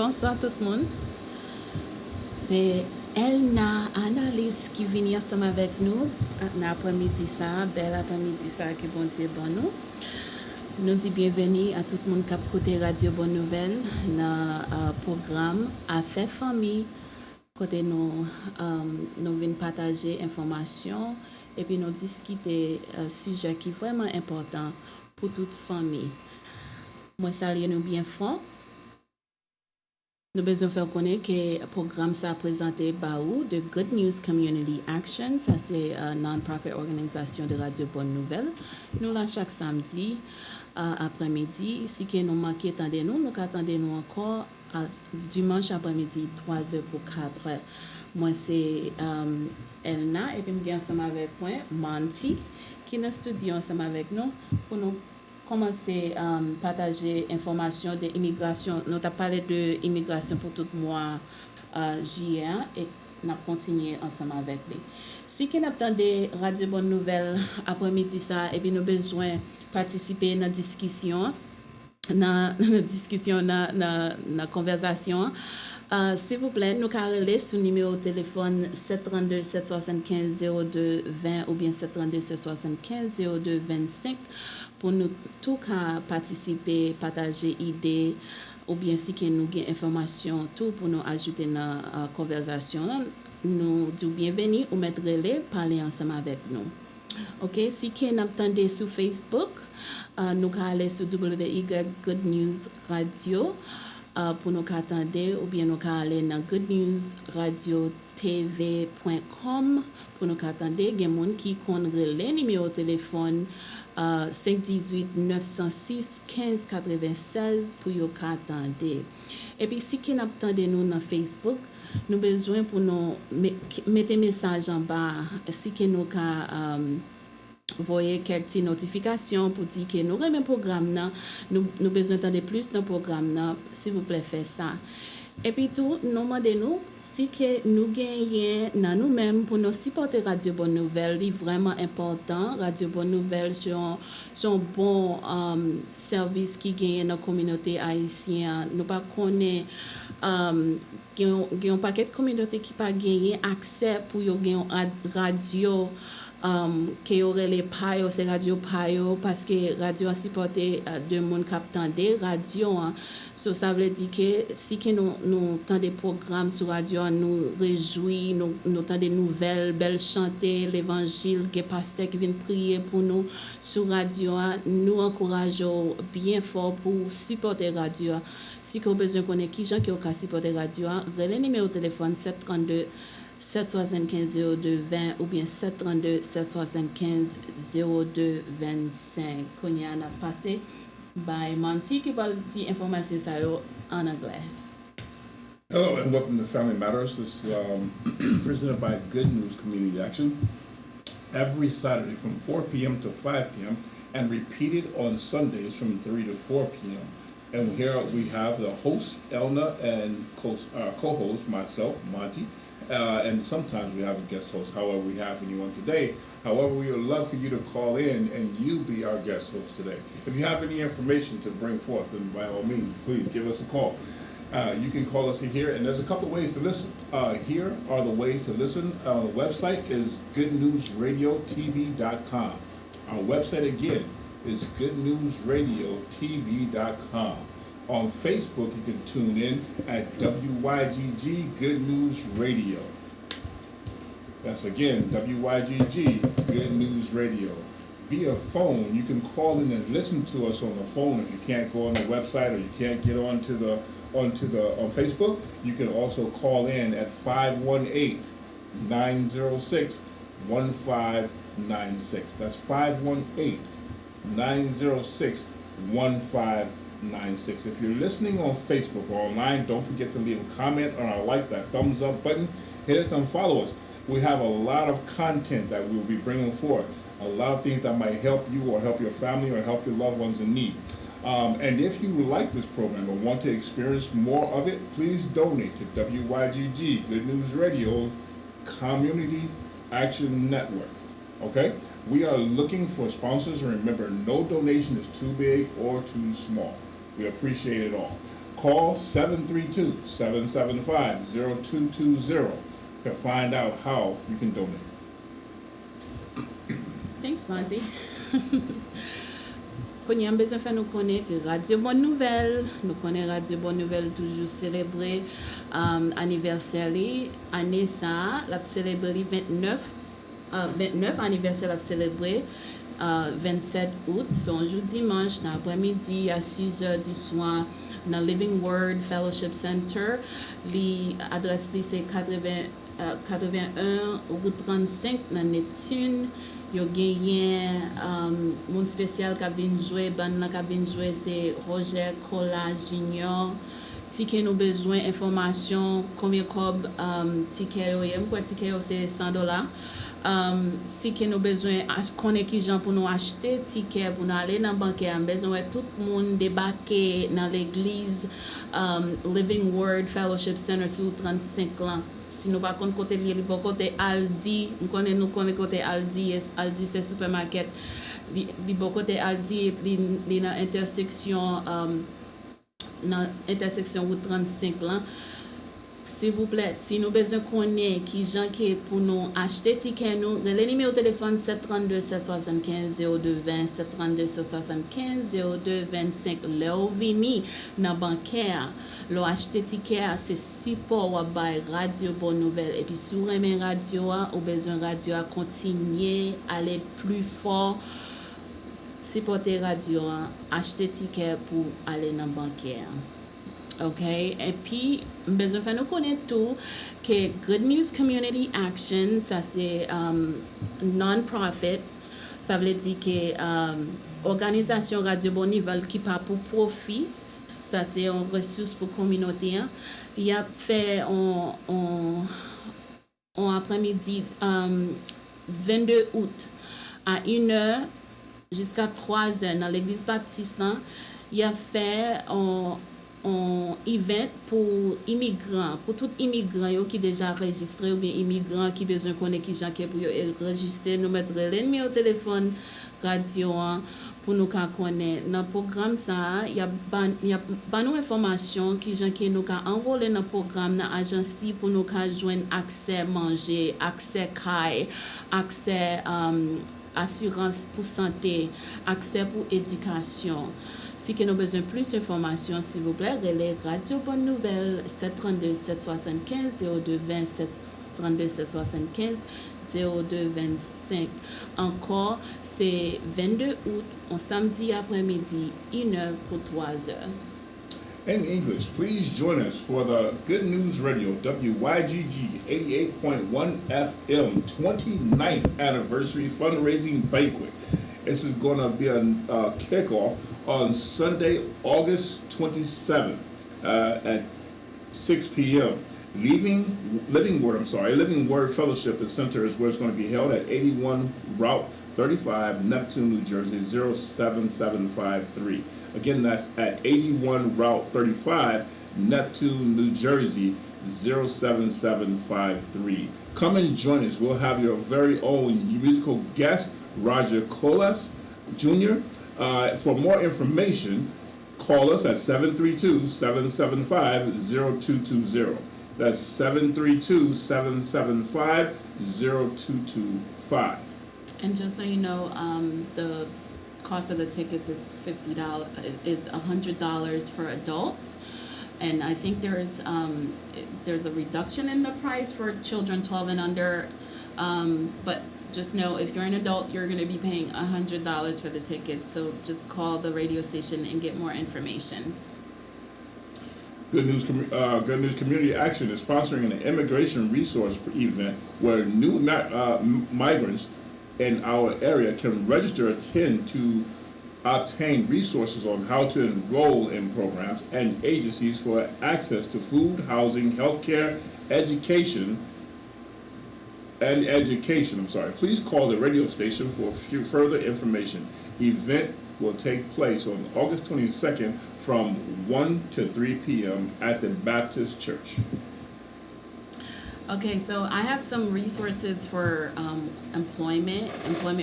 Bonsoir tout le monde. C'est Elna Analyse qui vient ensemble avec nous l'après-midi ça, bel après-midi ça que bon Dieu bon nous. Nous dit bienvenue à tout le monde qui a écouté Radio Bonne Nouvelle dans le programme Affaires Famille. Côté nous venons partager informations et puis nous discuter sujet qui est vraiment important pour toute famille. Moi salue nous bien fort. Nous besoin faire connaître que le programme ça présenté par vous de Good News Community Action, ça c'est une non-profit organisation de Radio Bonne Nouvelle. Nous là chaque samedi après-midi, si que nous manquons nous attendez nous encore dimanche après-midi 3h pour 4h. Moi c'est Elna et puis je suis ensemble avec moi Monty qui est dans le studio ensemble avec nous pour nous commencer à partager information de immigration. Nous avons parlé de immigration pour tout le mois juillet et nous avons continué ensemble avec lui. Si vous attendez Radio Bonne Nouvelle après-midi ça et puis nous avons besoin de participer à la discussion, dans la conversation, s'il vous plaît, nous pouvons sur le numéro de téléphone 732 775 02 20 ou bien 732 775 02 25 pour nous tout cas participer, partager idées ou bien si que nous avons information tout pour nous ajouter dans la conversation. Nous disons bienvenue ou mettre les parler ensemble avec nous. OK, si que nous attendez sur Facebook, nous pouvons aller sur WY Good News Radio. Pour nous attendre ou bien nous aller dans goodnewsradiotv.com pour nous attendre. Il y a des gens qui connaissent le numéro de téléphone 518 906 1596 pour nous attendre. Et puis si vous attendez nous dans Facebook, nous avons besoin pour nous mettre un message en bas si que nous voyez quelques notifications pour dire que nous avons un programme, nous besoin d'entendre plus dans le programme, s'il vous plaît, faites ça. Et puis tout, nous demandons si que nous gagnons dans nous-mêmes pour nous supporter Radio Bonne Nouvelle, c'est vraiment important. Radio Bonne Nouvelle, c'est un bon service qui gagne dans la communauté haïtienne. Nous ne connaissons pas qu'il y a un paquet de communautés qui n'ont pas gagné accès pour gagner une radio. Que y aurait les pailles, c'est radio pailles parce que radio a supporté de monde captant des radios. So, ça veut dire que si que nous tant des programmes sur radio, nous réjouit, nous tant des nouvelles, belles chantées, l'évangile, des pasteurs qui viennent prier pour nous sur radio, nous encourageons bien fort pour supporter radio. Si vous avez besoin de connaître qui gens qui ont supporter radio, le numéro de téléphone 732 775 02 20 ou bien 732 775 02 25. Qu'on y a passé by Monty qui va dire information ça en anglais. Hello and welcome to Family Matters. This is presented by Good News Community Action every Saturday from 4 p.m. to 5 p.m. and repeated on Sundays from 3 to 4 p.m. And here we have the host, Elna, and co-host, myself, Monty. And sometimes we have a guest host. However, we have anyone today. However, we would love for you to call in and you be our guest host today. If you have any information to bring forth, then by all means, please give us a call. You can call us here, and there's a couple of ways to listen. Here are the ways to listen. The website is goodnewsradiotv.com. Our website again is goodnewsradiotv.com. On Facebook, you can tune in at WYGG Good News Radio. That's again, WYGG Good News Radio. Via phone, you can call in and listen to us on the phone if you can't go on the website or you can't get on Facebook. You can also call in at 518-906-1596. That's 518-906-1596. If you're listening on Facebook or online, don't forget to leave a comment or like that thumbs up button. Hit us and follow us. We have a lot of content that we will be bringing forth. A lot of things that might help you or help your family or help your loved ones in need. And if you like this program or want to experience more of it, please donate to WYGG, Good News Radio Community Action Network. Okay? We are looking for sponsors, and remember, no donation is too big or too small. We appreciate it all. Call 732-775-0220 to find out how you can donate. Thanks, Monty. Qu'on y a besoin de faire nous connaître Radio Bonne Nouvelle. Nous connaissons Radio Bonne Nouvelle toujours célébrer anniversaire. Année ça, la célébrer 29 anniversaire la célébrer 27 août. C'est un jour dimanche, dans l'après-midi à 6h du soir. Dans Living Word Fellowship Center, l'adresse c'est 81 route 35 dans Neptune. Yo gagné mon spécial qui vient jouer, bande qui vient jouer c'est Roger Cola Junior. Si que nous besoin information combien cob ticket yo, quoi ticket c'est $100. Si que nous besoin connaître qui gens pour nous acheter ticket pour nous aller dans banque, besoin tout le monde débarquer dans l'église Living Word Fellowship Center sur 35 ans. Si nous pas côté lié pour côté Aldi, nous connaît côté Aldi c'est supermarket. Li côté Aldi li dans intersection route 35 là. S'il vous plaît, si nous besoin connaître qui gens qui pour nous acheter ticket nous, le numéro de téléphone 732 775 0220 732 775 0225 le vini dans bancaire. Lo acheter ticket c'est support ou by Radio Bonne Nouvelle et puis si vous aimez radio ou besoin radio à continuer aller plus fort supporter radio acheter ticket pour aller dans bancaire. OK, et puis besoin faire nous connaître tout que Good News Community Action ça c'est non-profit, ça veut dire que organisation Radio Bonne Nouvelle qui pas pour profit, ça c'est une ressource pour communauté. Il a fait en après-midi 22 août à 1h jusqu'à 3h dans l'église baptiste. Il a fait un event pour immigrants, pour tout immigrants qui déjà enregistré ou bien immigrants qui besoin connaître qui gens qui pour enregistrer, nous mettre le numéro de téléphone radio pour nous connaître. Dans le programme ça, il y a pas nous information qui gens qui nous enrôler dans le programme dans agence pour nous joindre accès manger, accès caille, accès assurance pour santé, accès pour éducation. Si que nous avons besoin de plus d'informations, s'il vous plaît, relais Radio Bonne Nouvelle 732 775 0220 732 775 0225. Encore, c'est 22 août, on samedi après-midi, 1h pour 3h. In English, please join us for the Good News Radio WYGG 88.1 FM 29th anniversary fundraising banquet. This is going to be a kickoff on Sunday, August 27th at 6 p.m. Living Word Fellowship Center is where it's going to be held at 81 Route 35, Neptune, New Jersey 07753. Again, that's at 81 Route 35, Neptune, New Jersey 07753. Come and join us. We'll have your very own musical guest, Roger Colas Jr. For more information, call us at 732-775-0220. That's 732-775-0225. And just so you know, the cost of the tickets is $50. Is $100 for adults, and I think there's a reduction in the price for children 12 and under. But just know if you're an adult, you're going to be paying $100 for the ticket. So just call the radio station and get more information. Good News Community Action is sponsoring an immigration resource event where new migrants in our area can register, attend to obtain resources on how to enroll in programs and agencies for access to food, housing, healthcare, education. Please call the radio station for further information. Event will take place on August 22nd from 1 to 3 p.m. at the Baptist Church. Okay, so I have some resources for employment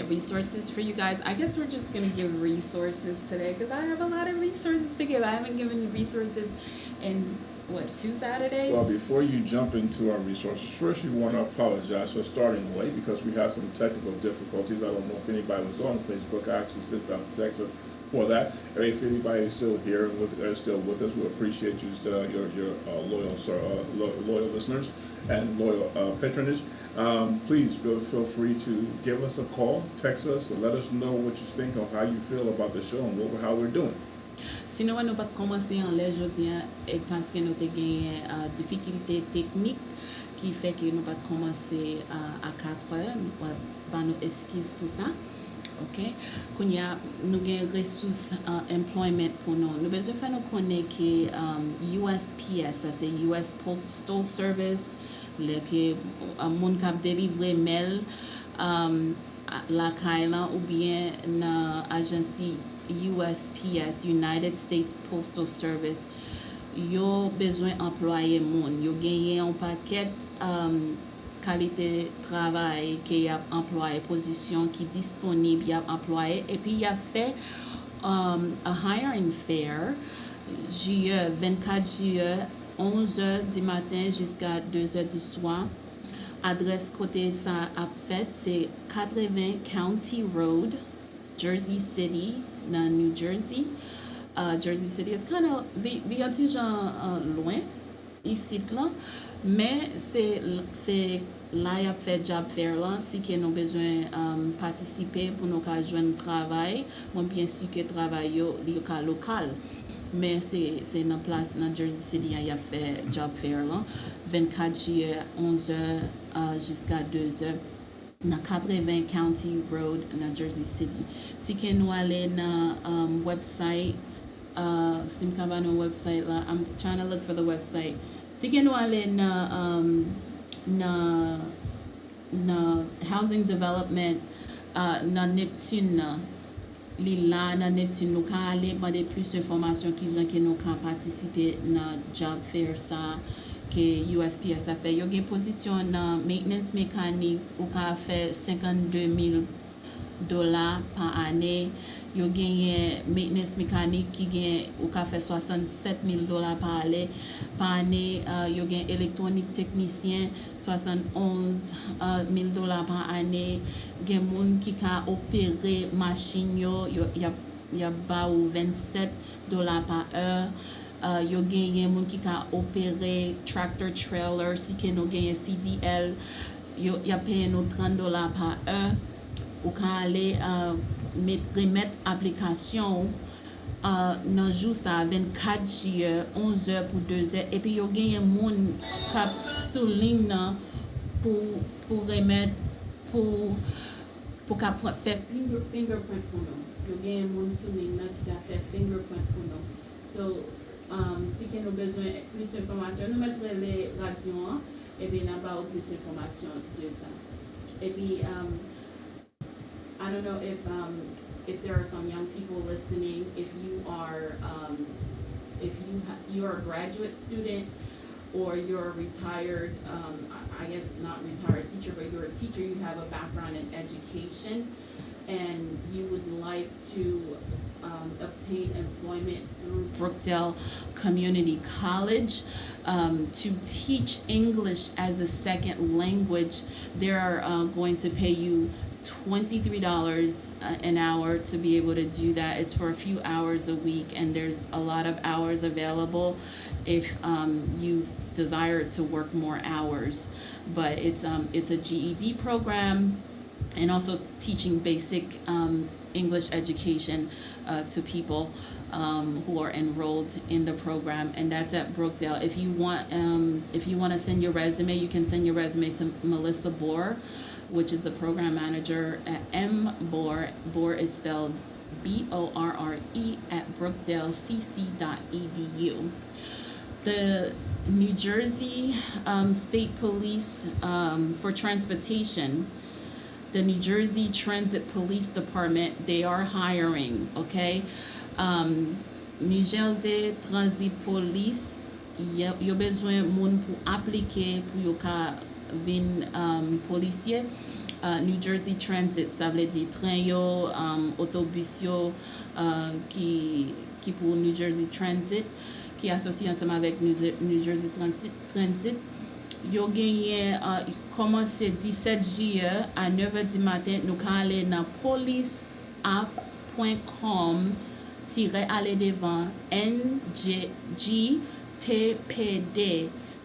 resources for you guys. I guess we're just gonna give resources today because I have a lot of resources to give. I haven't given you resources in what, 2 Saturdays? Well, before you jump into our resources, first we want to apologize for starting late because we had some technical difficulties. I don't know if anybody was on Facebook. I actually sent out the text for that. If anybody is still here and still with us, we appreciate you, your loyal listeners and loyal patronage. Please feel free to give us a call, text us, and let us know what you think or how you feel about the show and how we're doing. Sinon, nous pas commencer en l'air aujourd'hui parce que nous avons gagné difficulté technique qui fait que nous pas commencer à 4 heures. Nous nous excuse pour ça. OK? Quand y a nous avons ressources employment pour nous. Nous besoin faire nous connaître que USPS, ça c'est US Postal Service, le que mon cap délivrer mail la Kaila ou bien na agence USPS, United States Postal Service, yo besoin employer moun. Yo gagné un paquet qualité travail qui y a employé, position qui disponible, y a employé et puis y a fait a hiring fair juillet 24 juillet 11h du matin jusqu'à 2h du soir. Adresse côté ça a fait c'est 80 County Road, Jersey City, dans New Jersey. Jersey City, it's kind of the petit loin ici là, mais c'est là y a fait job fair là, si que nous besoin participer pour nous joindre travail, moi bien sûr que travail yo local. Mais c'est dans place dans Jersey City y a fait job fair là 24 juillet 11h jusqu'à 2h dans 80 County Road dans Jersey City. Si que nous aller dans website sim kaba no website là, I'm trying to look for the website. Si que nous aller na housing development na Neptune li là dans Neptune nous ka aller demander plus d'informations qui gens que nous ka participer dans job fair ça que USPS a fait. Yo gen position dans maintenance mécanique ou ka fait $52,000 par année. Yo gen maintenance mécanique qui gen ou ka fait $67,000 par année. Yo gen électronique technicien $71,000 par année. Gen moun qui ka opérer machine yo y a ba ou $27 par heure. Yo genye moun ki ka opérer tractor trailer si ke nou genye CDL yo y a paye nou $30 par heure ou ka ale remettre application nan jou sa 24 juillet 11h pour 2h et puis yo genye moun kap souligne nan pour remettre pour kap faire fingerprint pour nous. Yo genye moun souligne nan ki ka fait fingerprint pour nous. So si que nous besoin plus d'informations, nous mettrons les radios et bien n'a pas plus d'informations de ça. Et puis I don't know if there are some young people listening. If you are you are a graduate student or you're a retired, I guess not retired teacher, but you're a teacher. You have a background in education, and you would like to obtain employment through Brookdale Community College to teach English as a second language. They're going to pay you $23 an hour to be able to do that. It's for a few hours a week, and there's a lot of hours available if you desire to work more hours. But it's a GED program, and also teaching basic English education to people who are enrolled in the program, and that's at Brookdale. If you want to send your resume, you can send your resume to Melissa Bohr, which is the program manager at Bohr. Bohr is spelled BORRE at brookdalecc.edu. The New Jersey State Police for transportation. The New Jersey Transit Police Department, they are hiring, okay? New Jersey Transit Police, yo besoin moun pour appliquer pour yo ka vin polisye. New Jersey Transit, ça veut dire train yo, autobus yo, qui pour New Jersey Transit, qui associe ensemble avec New Jersey Transit. Yo gagné commencé 17 juillet à 9h du matin, nous can aller dans policeapp.com aller devant NJGTPD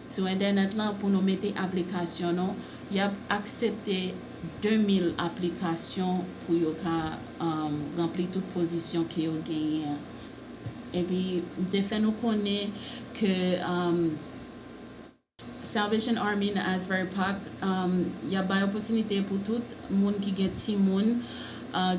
sur internet là pour nous mettre application non. Y a accepté 2000 applications pour yo ka remplir toute position que yo gagné. Et puis de fait nous connaît que Salvation Army in Asbury Park, y a une opportunité pour tout le monde qui a petit monde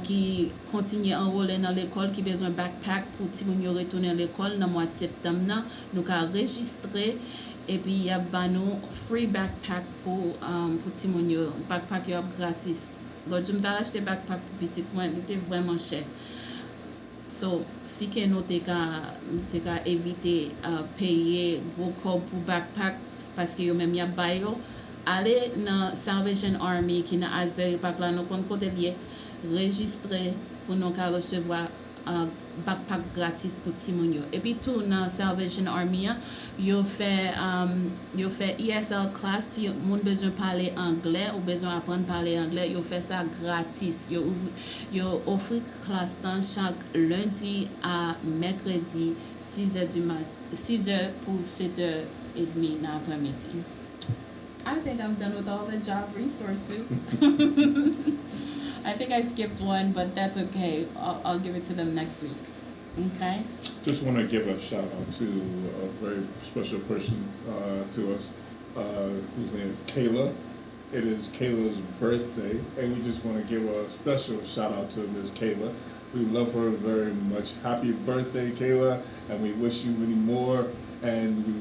qui continue à enrôler dans l'école, qui a besoin de backpack pour tout le monde retourner à l'école dans le mois de septembre. Nous avons enregistré et puis il y a un free backpack pour tout le monde. Backpack est gratis. L'autre jour, je me acheté backpack pour petit moi, il était vraiment cher. So, si que nous avons évité payer beaucoup pour backpack, parce que yo même y a bayo aller dans Salvation Army qui dans Asbury Park là nous côté lié registrer pour nous recevoir un backpack gratis pour ti moun yo. Et puis tout dans Salvation Army yo fait ESL class si moun besoin parler anglais ou besoin apprendre parler anglais yo fait ça gratis. Yo offre classe dans chaque lundi à mercredi 6h du matin 6h pour 7h et demi in après-midi. I think I'm done with all the job resources. I think I skipped one, but that's okay. I'll give it to them next week. Okay? Just want to give a shout out to a very special person to us, whose name is Kayla. It is Kayla's birthday, and we just want to give a special shout out to Miss Kayla. We love her very much. Happy birthday, Kayla, and we wish you many more. And we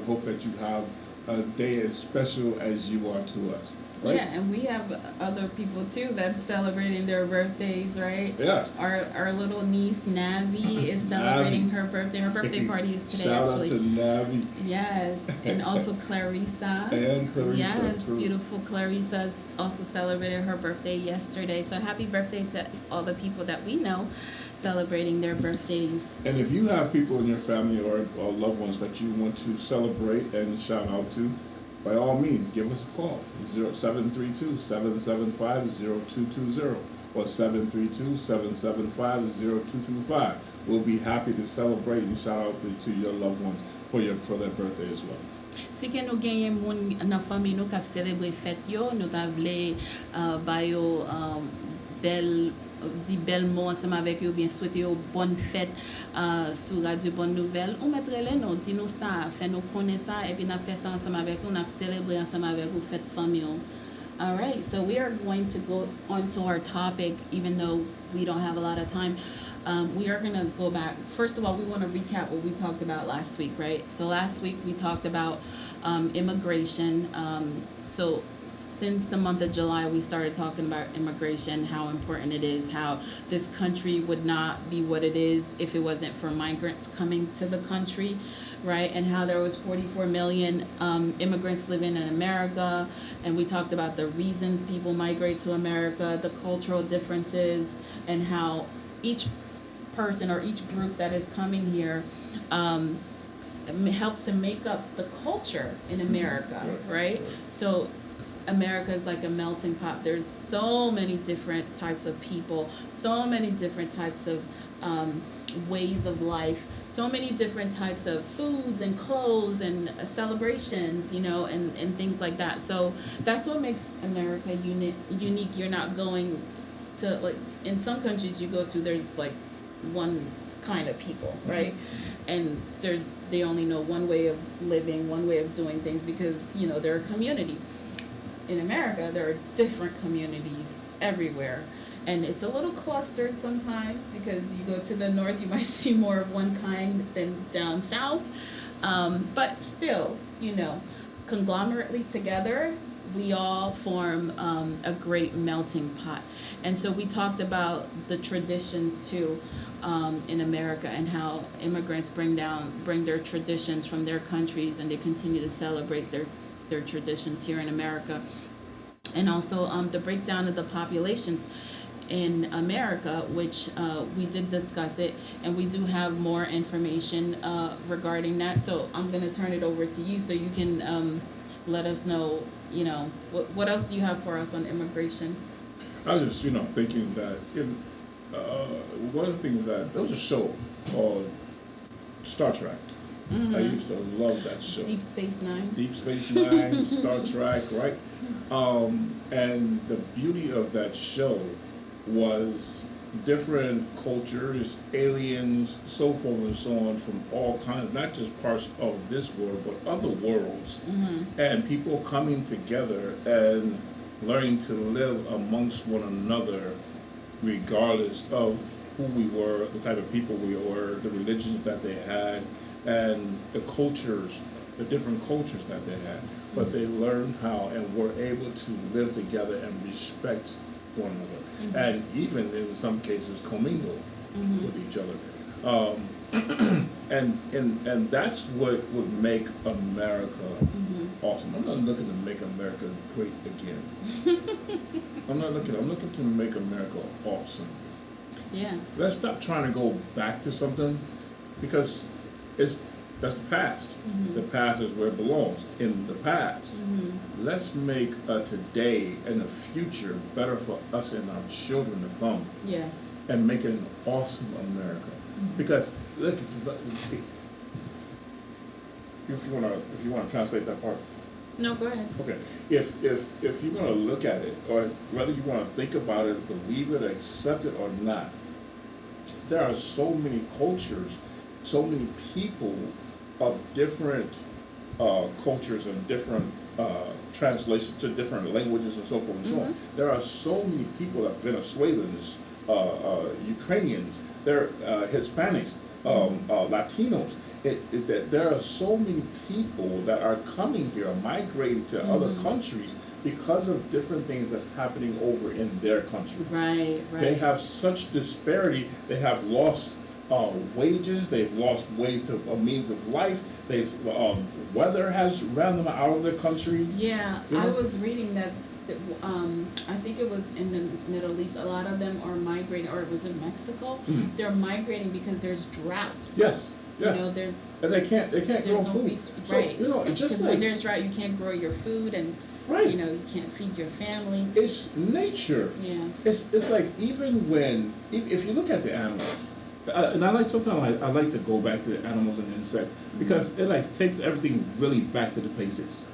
hope that you have a day as special as you are to us. Right? Yeah, and we have other people too that's celebrating their birthdays, right? Yes. Our little niece Navi is celebrating her birthday. Her birthday party is today. Shout actually. out to Navi. Yes, and also Clarissa. And Clarissa. Yes, too. beautiful Clarissa also celebrated her birthday yesterday. So happy birthday to all the people that we know celebrating their birthdays. And if you have people in your family or loved ones that you want to celebrate and shout out to, by all means, give us a call, 732-775-0220 or 732-775-0225. We'll be happy to celebrate and shout out to your loved ones for their birthday as well. Si que nous gagnons moun dans famille nous qui célébrer fête yo, nous avons ba yo dit bel mot ensemble avec eux, bien souhaiter une bonne fête sur Radio Bonne Nouvelle. On mettrait les noms, dis nous ça, fait nous connaître ça et puis nous fait ça ensemble avec nous, nous célébrer ensemble avec vous fête famille. All right, so we are going to go on to our topic, even though we don't have a lot of time. We are going to go back. First of all, we want to recap what we talked about last week, right? So last week we talked about immigration. So since the month of July, we started talking about immigration, how important it is, how this country would not be what it is if it wasn't for migrants coming to the country, right? And how there was 44 million immigrants living in America. And we talked about the reasons people migrate to America, the cultural differences, and how each person or each group that is coming here helps to make up the culture in America, right? So America is like a melting pot. There's so many different types of people, so many different types of ways of life, so many different types of foods and clothes and celebrations, you know, and things like that. So that's what makes America unique. You're not going to, like, in some countries you go to, there's like one kind of people, right? And they only know one way of living, one way of doing things because, you know, they're a community. In America, there are different communities everywhere. And it's a little clustered sometimes because you go to the north, you might see more of one kind than down south. But still, you know, conglomerately together, we all form a great melting pot. And so we talked about the traditions too in America and how immigrants bring their traditions from their countries and they continue to celebrate their traditions here in America, and also the breakdown of the populations in America, which we did discuss it, and we do have more information regarding that. So I'm going to turn it over to you so you can let us know, what else do you have for us on immigration? I was just, thinking that one of the things that there was a show called Star Trek. I used to love that show. Deep Space Nine. Deep Space Nine, Star Trek, right? And the beauty of that show was different cultures, aliens, so forth and so on, from all kinds, not just parts of this world, but other worlds, and people coming together and learning to live amongst one another, regardless of who we were, the type of people we were, the religions that they had, and the cultures, the different cultures that they had. But they learned how and were able to live together and respect one another, and even in some cases commingle with each other. And that's what would make America awesome. I'm not looking to make America great again. I'm looking to make America awesome. Yeah. Let's stop trying to go back to something, because that's the past. The past is where it belongs, in the past. Let's make today and the future better for us and our children to come. Yes. And make it an awesome America. Because look, if you wanna translate that part. No, go ahead. Okay. If you're gonna look at it, or whether you wanna think about it, believe it, accept it or not, there are so many cultures, so many people of different cultures and different translations to different languages and so forth and so on. There are so many people, like Venezuelans, Ukrainians, there Hispanics, Latinos. There are so many people that are coming here, migrating to other countries because of different things that's happening over in their country. Right. They have such disparity. They have lost wages. They've lost ways to a means of life. They've weather has ran them out of their country. Yeah, I was reading that. I think it was in the Middle East. A lot of them are migrating, or it was in Mexico. They're migrating because there's droughts. Yes. Yeah. There's and they can't grow no food. So, right. Just because like when there's drought, you can't grow your food, and you can't feed your family. It's nature. Yeah. It's like even when if you look at the animals, and I like sometimes I like to go back to the animals and insects because it like takes everything really back to the basics.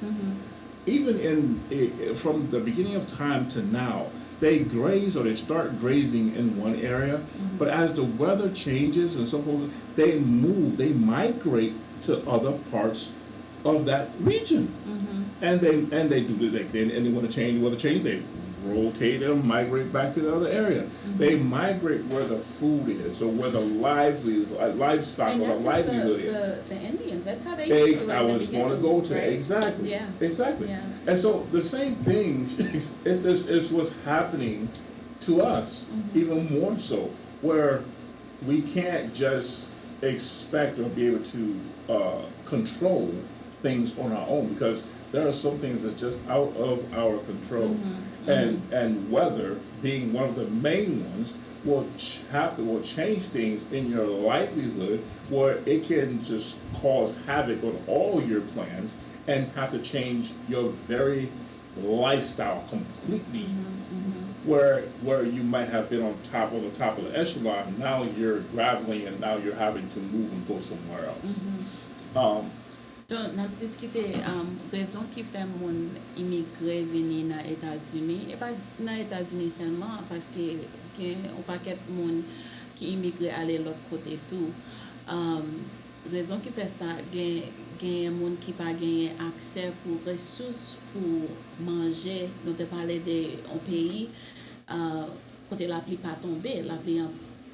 Even from the beginning of time to now, they graze or they start grazing in one area, but as the weather changes and so forth, they migrate to other parts of that region, and they want to change weather change. They rotate them, migrate back to the other area. They migrate where the food is, or where the livestock And or the that's livelihood is. The Indians, that's how they used to live I in the was going to beginning, go to right? exactly. Yeah. Exactly. Yeah. And so the same thing is what's happening to us, even more so, where we can't just expect or be able to control things on our own, because there are some things that's just out of our control. And weather being one of the main ones will change things in your livelihood, where it can just cause havoc on all your plans and have to change your very lifestyle completely. Where you might have been on top of the echelon, now you're graveling and now you're having to move and go somewhere else. Donc, nous avons discuté raison qui fait mon immigré venir dans les États-Unis, et pas dans les États-Unis seulement, parce que y a un paquet de monde qui immigré aller l'autre côté tout. Raison qui fait ça, il y a des gens qui n'ont pas accès pour ressources pour manger. Nous avons parlé d'un pays côté la pluie pas tomber, la pluie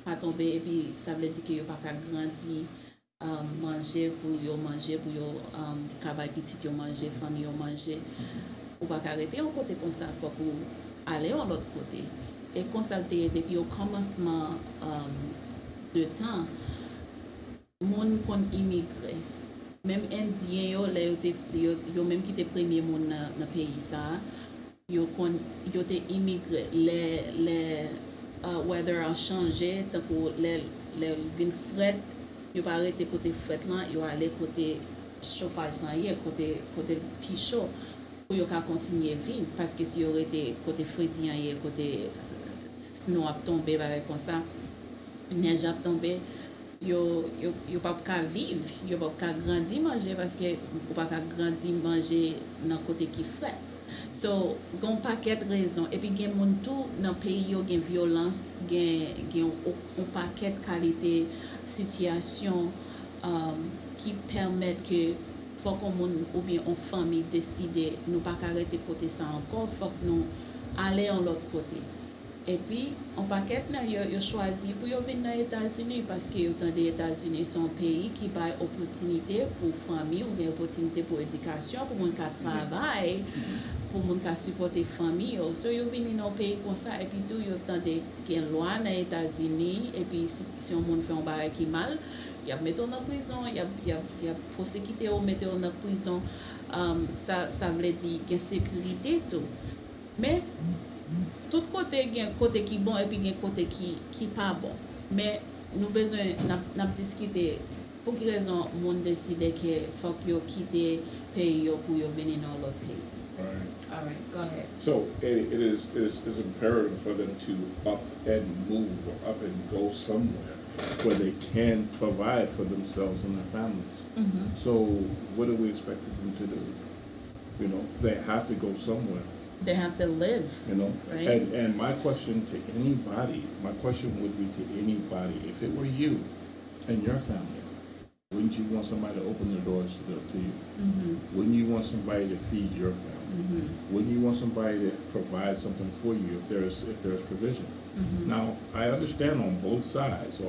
pas tomber, et puis ça veut dire qu'il n'y a pas grandir. Manger pour travail petit yo manger famille yo manger ou pas arrêter un côté comme ça, faut que aller à l'autre côté et consulter depuis au commencement de temps mon kon immigré même Indien yo, le yo même qui te premier monde dans pays ça, yo te immigré les weather a changé tant que les vin fret, yo pas arrêté côté fret là, yo aller côté chauffage là hier côté plus chaud pour yo ka continuer vivre parce que si yo été côté frédien hier côté snow a tombé comme ça, neige a tombé, yo pas ka vivre, yo pas ka grandir manger parce que ou pas ka grandir manger dans côté qui frais. So, gon paquet de raisons. Et puis, gen moun tout dans pays yo gen violence, gen un paquet de qualité situation qui permettent que faut qu'on moun ou bien en famille décide nous pas arrêter côté ça encore, faut que nous aller en l'autre côté. Et puis, en paquet, yo choisi pour yo venir dans les États-Unis parce que les États-Unis sont un pays qui a opportunité pour famille ou bien opportunité pour éducation, pour moun qui travaille, pour moun qui supporter famille. So yo venir dans un pays comme ça et puis tout yo tande gen loi dans les États-Unis et puis si on moun fait un bail qui mal, y a mettre en prison, y a prosécuté ou mettre en prison. Ça veut dire gen sécurité tout. Mais tout côté gen côté qui bon et puis gen côté qui pas bon, mais nous besoin n'a discuter pour quelle raison monde décide que faut que yo quitter pays yo pour yo venir dans l'autre pays. All right, go ahead. So it is imperative for them to up and move or up and go somewhere where they can provide for themselves and their families. Mm-hmm. So what are we expecting them to do? You know, they have to go somewhere. They have to live. You know, right? And my question would be to anybody, if it were you and your family, wouldn't you want somebody to open their doors to you? Mm-hmm. Wouldn't you want somebody to feed your family? Mm-hmm. Wouldn't you want somebody to provide something for you if there's provision? Mm-hmm. Now, I understand on both sides,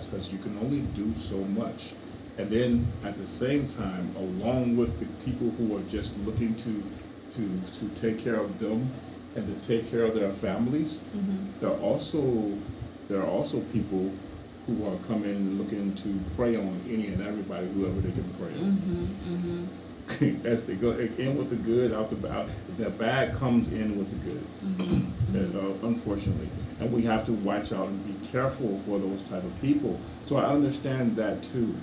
because you can only do so much. And then at the same time, along with the people who are just looking to take care of them and to take care of their families, Mm-hmm. there are also people who are coming looking to prey on any and everybody, whoever they can prey on. Mm-hmm. Mm-hmm. As they go in with the good, out the bad comes in with the good. Mm-hmm. Unfortunately, and we have to watch out and be careful for those type of people. So I understand that too,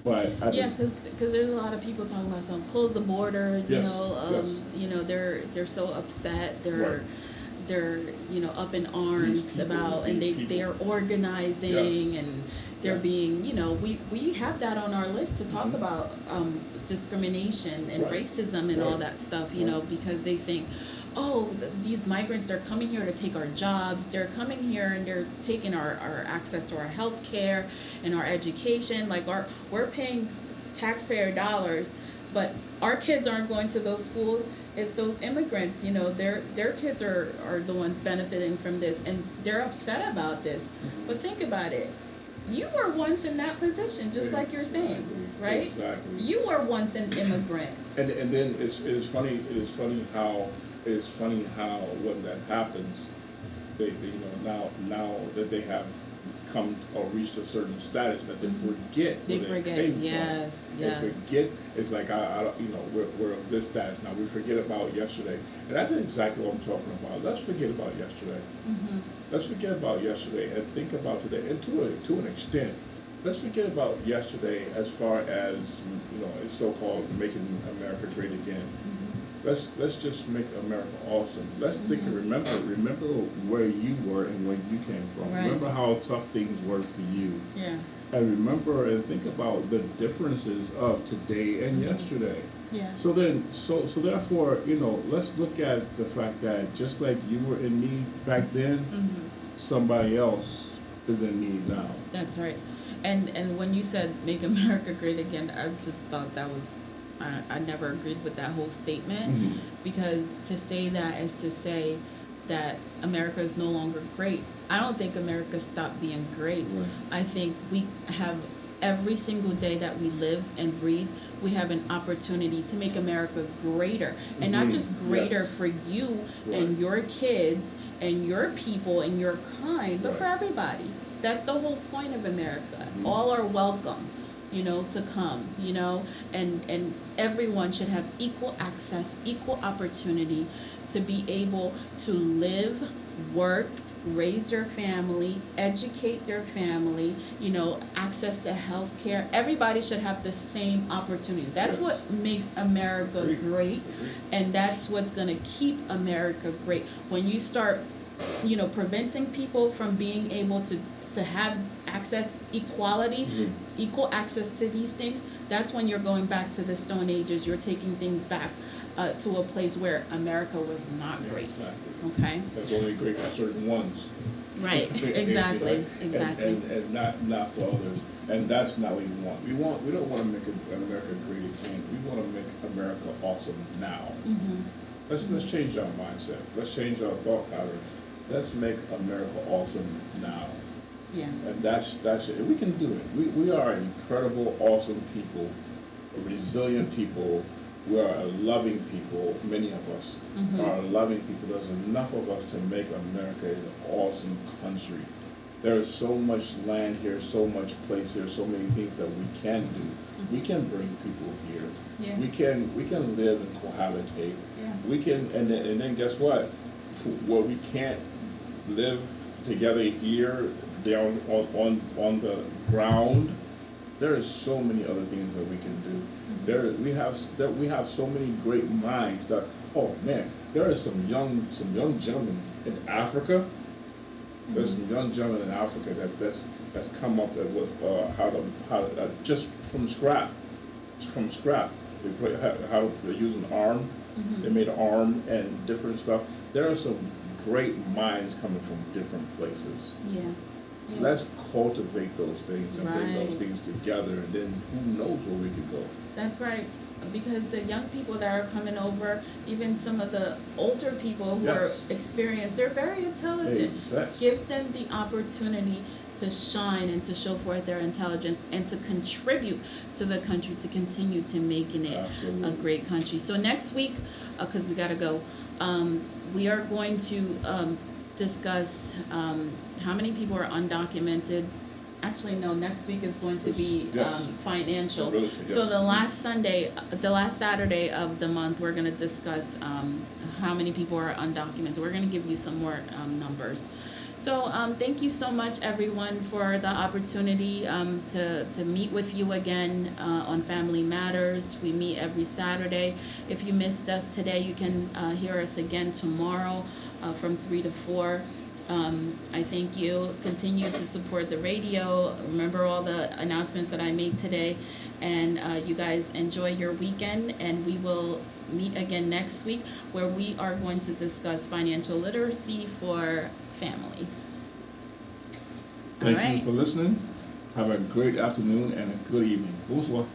but because there's a lot of people talking about close the borders. Yes, yes. You know they're so upset. They're up in arms about, and they're organizing. Yes. And they're being, we have that on our list to talk about discrimination and racism and all that stuff, because they think, oh, these migrants, they're coming here to take our jobs, they're coming here and they're taking our access to our health care and our education, like we're paying taxpayer dollars, but our kids aren't going to those schools. It's those immigrants, their kids are the ones benefiting from this, and they're upset about this. But think about it. You were once in that position, just like you're saying, right? Exactly. You were once an immigrant. And then it is funny how when that happens, they now that they have come or reached a certain status that they forget where they came yes, from. Yes. They forget. It's like we're of this status now. We forget about yesterday, and that's exactly what I'm talking about. Let's forget about yesterday. Mm-hmm. Let's forget about yesterday and think about today, and to an extent, let's forget about yesterday as far as it's so-called making America great again. Mm-hmm. Let's just make America awesome. Let's think and remember where you were and where you came from. Right. Remember how tough things were for you. Yeah. And remember and think about the differences of today and yesterday. Yeah. So therefore, let's look at the fact that just like you were in need back then, somebody else is in need now. That's right. And when you said make America great again, I just thought that was, I never agreed with that whole statement, because to say that is to say that America is no longer great. I don't think America stopped being great. Right. I think we have, every single day that we live and breathe, we have an opportunity to make America greater. And not just greater for you and your kids and your people and your kind, but for everybody. That's the whole point of America. All are welcome. to come, and everyone should have equal access, equal opportunity to be able to live, work, raise their family, educate their family, access to health care. Everybody should have the same opportunity. That's Yes. what makes America Agreed. great, Agreed. and that's what's going to keep America great. When you start, preventing people from being able to have access, equality, Mhm. equal access to these things, that's when you're going back to the Stone Ages. You're taking things back to a place where America was not Yeah, great. exactly. Okay? That's only great for certain ones. Right. Exactly. Right? Exactly. And not for others. And that's not what we want. We don't want to make America great again. We want to make America awesome now. Mhm. Let's change our mindset. Let's change our thought patterns. Let's make America awesome now. Yeah. And that's it. We can do it. We are incredible, awesome people, resilient people. We are loving people. Many of us Mhm. are loving people. There's enough of us to make America an awesome country. There is so much land here, so much place here, so many things that we can do. We can bring people here. Yeah. We can live and cohabitate. Yeah. We can, and then guess what? Where we can't live together here down on the ground, there is so many other things that we can do. We have so many great minds that, oh man, there is some young gentlemen in Africa. There's some young gentlemen in Africa that's come up with how to just from scrap. They play how they use an arm. Mhm. They made an arm and different stuff. There are some great minds coming from different places. Yeah. Yeah. Let's cultivate those things and bring those Right. things together, and then who knows where we could go. That's right. Because the young people that are coming over, even some of the older people who are Yes. experienced, they're very intelligent. Yes. Give them the opportunity to shine and to show forth their intelligence and to contribute to the country, to continue to making it a Absolutely. great country. So next week, because we gotta go, we are going to discuss how many people are undocumented. Actually, no, next week is going to be Yes. financial. Real estate, So yes. the last Saturday of the month, we're gonna discuss how many people are undocumented. We're gonna give you some more numbers. So thank you so much, everyone, for the opportunity to meet with you again on Family Matters. We meet every Saturday. If you missed us today, you can hear us again tomorrow from 3 to 4. I thank you. Continue to support the radio. Remember all the announcements that I made today. And you guys enjoy your weekend. And we will meet again next week where we are going to discuss financial literacy for families. Thank All right. you for listening. Have a great afternoon and a good evening. Bonsoir.